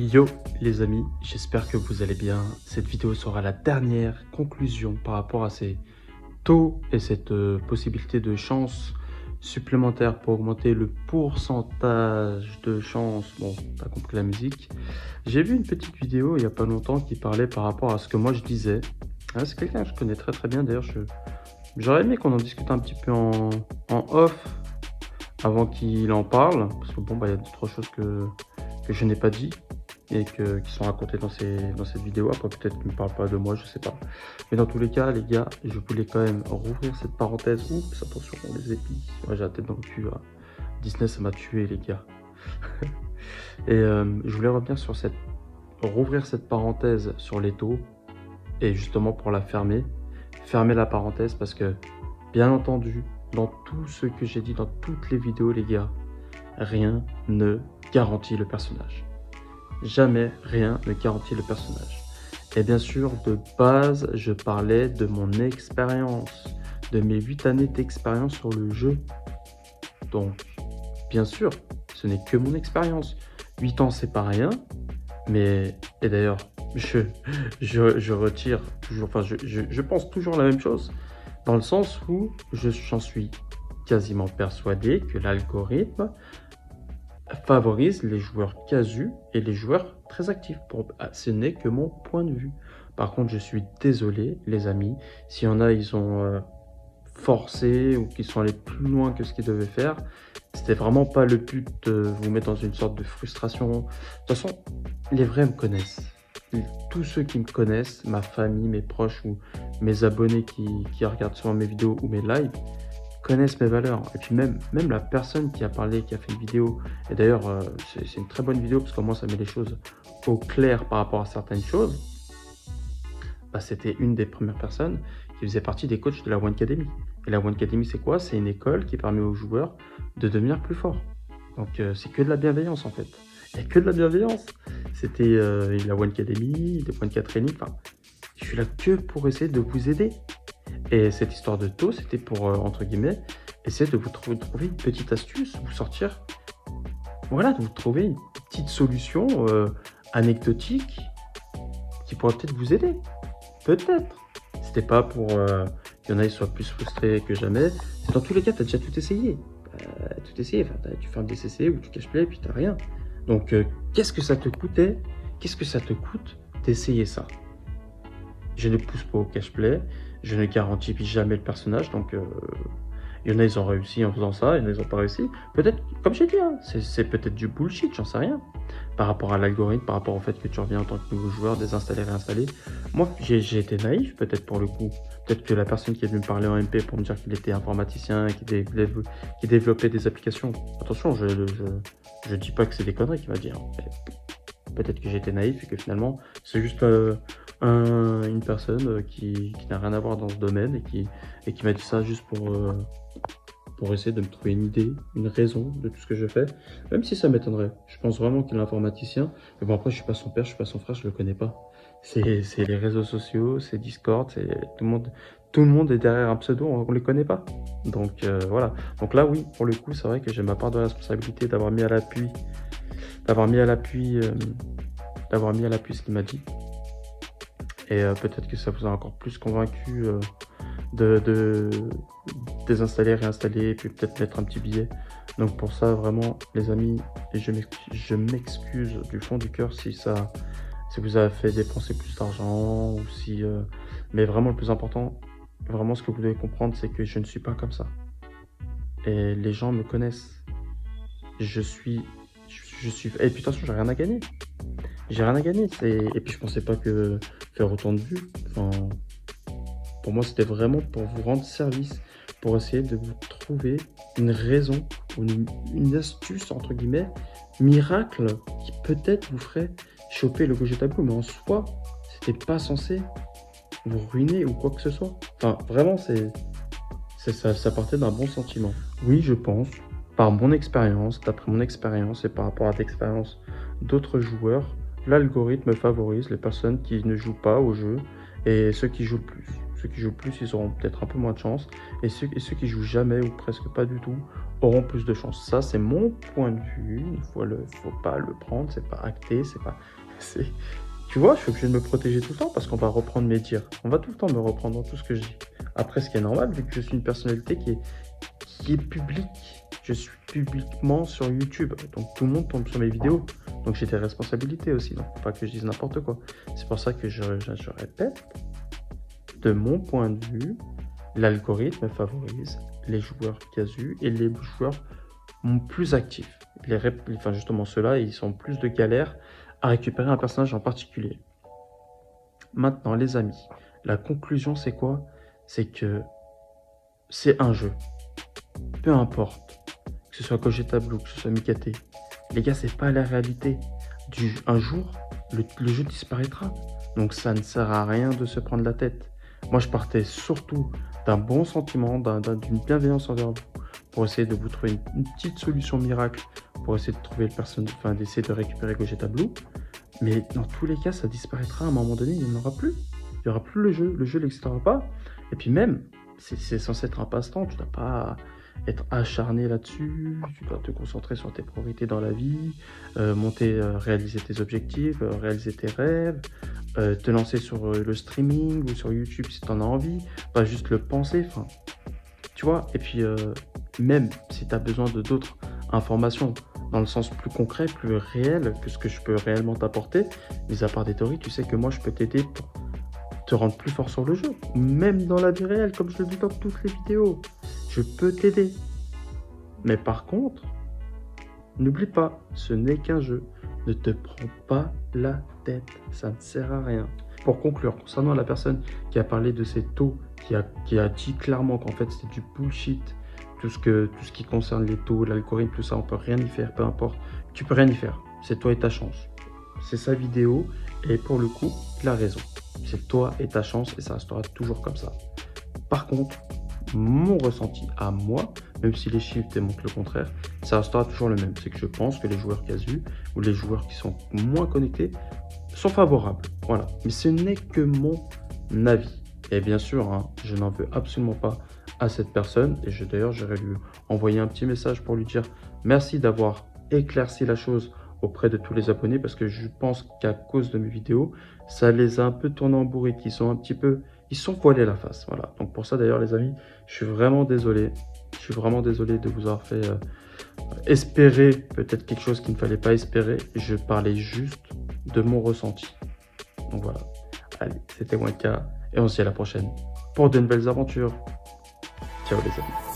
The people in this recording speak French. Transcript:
Yo les amis, j'espère que vous allez bien. Cette vidéo sera la dernière conclusion par rapport à ces taux et cette possibilité de chance supplémentaire pour augmenter le pourcentage de chance. Bon, t'as compris la musique. J'ai vu une petite vidéo il n'y a pas longtemps qui parlait par rapport à ce que moi je disais. Ah, c'est quelqu'un que je connais très bien d'ailleurs. J'aurais aimé qu'on en discute un petit peu en off avant qu'il en parle. Parce que bon, bah, il y a d'autres choses que je n'ai pas dit et qui sont racontés dans cette vidéo. Après, peut-être qu'ils ne parlent pas de moi, je sais pas. Mais dans tous les cas, les gars, je voulais quand même rouvrir cette parenthèse. Oups, attention, les épis. Ouais, j'ai la tête dans le cul. Là. Disney, ça m'a tué, les gars. Et je voulais revenir sur rouvrir cette parenthèse sur les taux. Et justement, pour la fermer la parenthèse parce que, bien entendu, dans tout ce que j'ai dit dans toutes les vidéos, les gars, rien ne garantit le personnage. Jamais rien ne garantit le personnage. Et bien sûr, de base, je parlais de mon expérience, de mes 8 années d'expérience sur le jeu. Donc, bien sûr, ce n'est que mon expérience. 8 ans, c'est pas rien. Mais, et d'ailleurs, je retire toujours, enfin, je pense toujours la même chose. Dans le sens où j'en suis quasiment persuadé que l'algorithme favorise les joueurs casus et les joueurs très actifs. Ce n'est que mon point de vue. Par contre, je suis désolé, les amis, s'il y en a, ils ont forcé ou qu'ils sont allés plus loin que ce qu'ils devaient faire. C'était vraiment pas le but de vous mettre dans une sorte de frustration. De toute façon, les vrais me connaissent. Tous ceux qui me connaissent, ma famille, mes proches ou mes abonnés qui regardent souvent mes vidéos ou mes lives, connaissent mes valeurs. Et puis même la personne qui a parlé, qui a fait une vidéo, et d'ailleurs c'est une très bonne vidéo parce que moi ça met les choses au clair par rapport à certaines choses, bah, c'était une des premières personnes qui faisait partie des coachs de la One Academy. Et la One Academy c'est quoi? C'est une école qui permet aux joueurs de devenir plus forts. Donc c'est que de la bienveillance en fait. Il n'y a que de la bienveillance. C'était la One Academy, des One 4 Training, enfin, je suis là que pour essayer de vous aider. Et cette histoire de taux, c'était pour, entre guillemets, essayer de vous trouver une petite astuce, vous sortir, voilà, de vous trouver une petite solution anecdotique qui pourrait peut-être vous aider. Peut-être. C'était pas pour qu'il y en a qui soient plus frustrés que jamais. C'est dans tous les cas, tu as déjà tout essayé. Enfin, tu fais un DCC ou tu caches play et puis t'as rien. Donc, qu'est-ce que ça te coûtait? Qu'est-ce que ça te coûte d'essayer ça? Je ne pousse pas au cache-play, je ne garantis jamais le personnage, donc il y en a ils ont réussi en faisant ça, il y en a ils n'ont pas réussi. Peut-être, comme j'ai dit, hein, c'est peut-être du bullshit, j'en sais rien. Par rapport à l'algorithme, par rapport au fait que tu reviens en tant que nouveau joueur, désinstaller, réinstaller. Moi, j'ai été naïf peut-être pour le coup. Peut-être que la personne qui est venue me parler en MP pour me dire qu'il était informaticien, qui développait des applications. Attention, je dis pas que c'est des conneries qu'il va dire. Peut-être que j'ai été naïf et que finalement, c'est juste une personne qui n'a rien à voir dans ce domaine et qui m'a dit ça juste pour essayer de me trouver une idée, une raison de tout ce que je fais, même si ça m'étonnerait. Je pense vraiment qu'il est informaticien, mais bon après je suis pas son père, je suis pas son frère, je le connais pas. C'est les réseaux sociaux, c'est Discord, c'est tout le monde est derrière un pseudo, on les connaît pas. Donc voilà. Donc là oui, pour le coup, c'est vrai que j'ai ma part de responsabilité d'avoir mis à l'appui ce qu'il m'a dit. Et peut-être que ça vous a encore plus convaincu de désinstaller, réinstaller, et puis peut-être mettre un petit billet. Donc pour ça, vraiment, les amis, je m'excuse du fond du cœur si vous avez fait dépenser plus d'argent, ou si... mais vraiment, le plus important, vraiment ce que vous devez comprendre, c'est que je ne suis pas comme ça. Et les gens me connaissent. Je suis... Et puis de toute façon, j'ai rien à gagner. J'ai rien à gagner. Et puis je pensais pas que faire autant de vues, enfin, pour moi c'était vraiment pour vous rendre service, pour essayer de vous trouver une raison, ou une astuce entre guillemets, miracle, qui peut-être vous ferait choper le Gogeta Blue, mais en soi, c'était pas censé vous ruiner ou quoi que ce soit. Enfin, vraiment, ça partait d'un bon sentiment. Oui, je pense, par mon expérience, d'après mon expérience et par rapport à l'expérience d'autres joueurs, l'algorithme favorise les personnes qui ne jouent pas au jeu et ceux qui jouent le plus. Ceux qui jouent plus, ils auront peut-être un peu moins de chance. Et ceux qui jouent jamais ou presque pas du tout auront plus de chance. Ça, c'est mon point de vue. Faut pas le prendre, c'est pas acté, c'est pas... Tu vois, je suis obligé de me protéger tout le temps parce qu'on va reprendre mes dires. On va tout le temps me reprendre dans tout ce que je dis. Après, ce qui est normal, vu que je suis une personnalité qui est publique. Je suis publiquement sur YouTube. Donc, tout le monde tombe sur mes vidéos. Donc, j'ai des responsabilités aussi. Donc, faut pas que je dise n'importe quoi. C'est pour ça que je répète, de mon point de vue, l'algorithme favorise les joueurs casus et les joueurs plus actifs. Enfin, justement, ceux-là, ils sont plus de galère à récupérer un personnage en particulier. Maintenant, les amis, la conclusion, c'est quoi? C'est que c'est un jeu. Peu importe, que ce soit Gogeta Blue, que ce soit Mikate. Les gars, c'est pas la réalité. Un jour, le jeu disparaîtra. Donc, ça ne sert à rien de se prendre la tête. Moi, je partais surtout d'un bon sentiment, d'une bienveillance envers vous, pour essayer de vous trouver une petite solution miracle, pour essayer de trouver d'essayer de récupérer Gogeta Blue. Mais dans tous les cas, ça disparaîtra à un moment donné, il n'y en aura plus. Il n'y aura plus le jeu n'existera pas. Et puis même, c'est censé être un passe-temps, tu ne dois pas être acharné là-dessus, tu dois te concentrer sur tes priorités dans la vie, réaliser tes objectifs, réaliser tes rêves, te lancer sur le streaming ou sur YouTube si tu en as envie, pas juste le penser, tu vois. Et puis même si tu as besoin d'autres informations dans le sens plus concret, plus réel que ce que je peux réellement t'apporter, mis à part des théories, tu sais que moi je peux t'aider pour te rendre plus fort sur le jeu, même dans la vie réelle, comme je le dis dans toutes les vidéos. Je peux t'aider. Mais par contre, n'oublie pas, ce n'est qu'un jeu. Ne te prends pas la tête, ça ne sert à rien. Pour conclure, concernant la personne qui a parlé de ces taux, qui a dit clairement qu'en fait c'est du bullshit, tout ce qui concerne les taux, l'algorithme, tout ça, on peut rien y faire, peu importe. Tu peux rien y faire, c'est toi et ta chance. C'est sa vidéo, et pour le coup, il a raison. C'est toi et ta chance, et ça restera toujours comme ça. Par contre, mon ressenti à moi, même si les chiffres démontrent le contraire, ça restera toujours le même. C'est que je pense que les joueurs casus ou les joueurs qui sont moins connectés sont favorables. Voilà. Mais ce n'est que mon avis. Et bien sûr, hein, je n'en veux absolument pas à cette personne. Et d'ailleurs, j'aurais lui envoyer un petit message pour lui dire merci d'avoir éclairci la chose auprès de tous les abonnés, parce que je pense qu'à cause de mes vidéos, ça les a un peu tournés en bourrique, ils sont voilés la face, voilà. Donc pour ça d'ailleurs les amis, je suis vraiment désolé de vous avoir fait espérer peut-être quelque chose qu'il ne fallait pas espérer. Je parlais juste de mon ressenti. Donc voilà, allez, c'était Wanka et on se dit à la prochaine pour de nouvelles aventures. Ciao les amis.